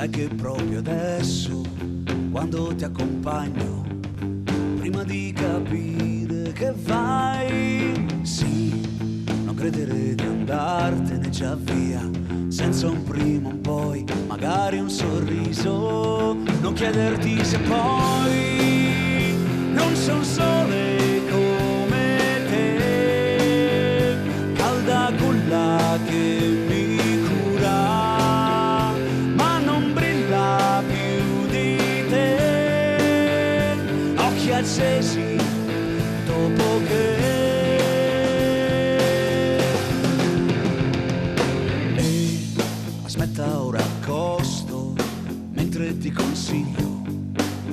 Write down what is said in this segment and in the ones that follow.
Sai che proprio adesso, quando ti accompagno, prima di capire che vai, sì, non credere di andartene già via, senza un prima, un poi, magari un sorriso, non chiederti se poi non c'è un sole come te, calda culla che mi cura, ma non brilla più di te, occhi accesi dopo che aspetta, ora accosto mentre ti consiglio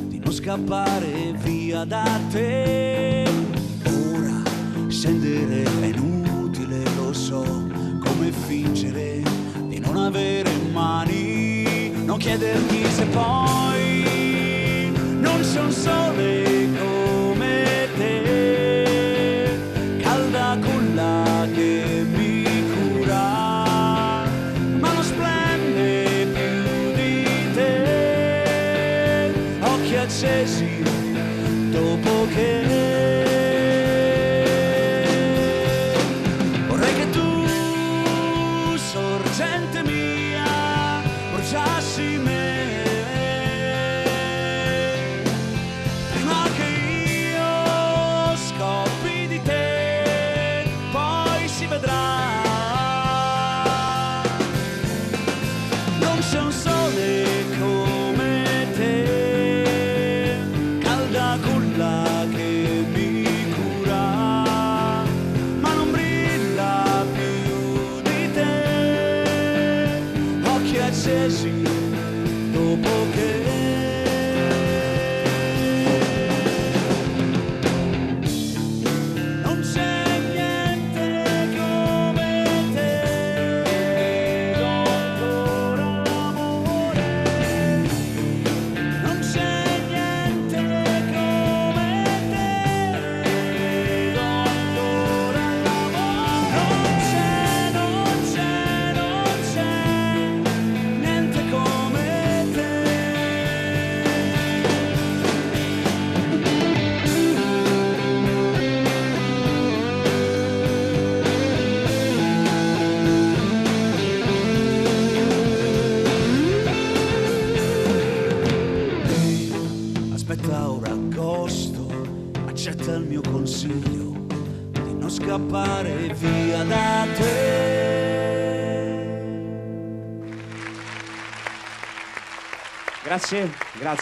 di non scappare via da te. Ora scendere è inutile, lo so, come fingere di non avere mani, non chiederti se poi non c'è un sole come te, calda culla che mi cura, ma non splende più di te, occhi accesi dopo che vorrei che tu, sorgente mia, bruciassi me prima che io scoppi di te, poi si vedrà. Non c'è un sole come te, calda culla che mi cura, ma non brilla più di te, occhi accesi dopo che non c'è niente come te, do ancora l'amore, non c'è niente come te, do ancora l'amore, non c'è niente come te. Aspetta, ora accosto, accetta il mio consiglio di non scappare via da te. Grazie, grazie.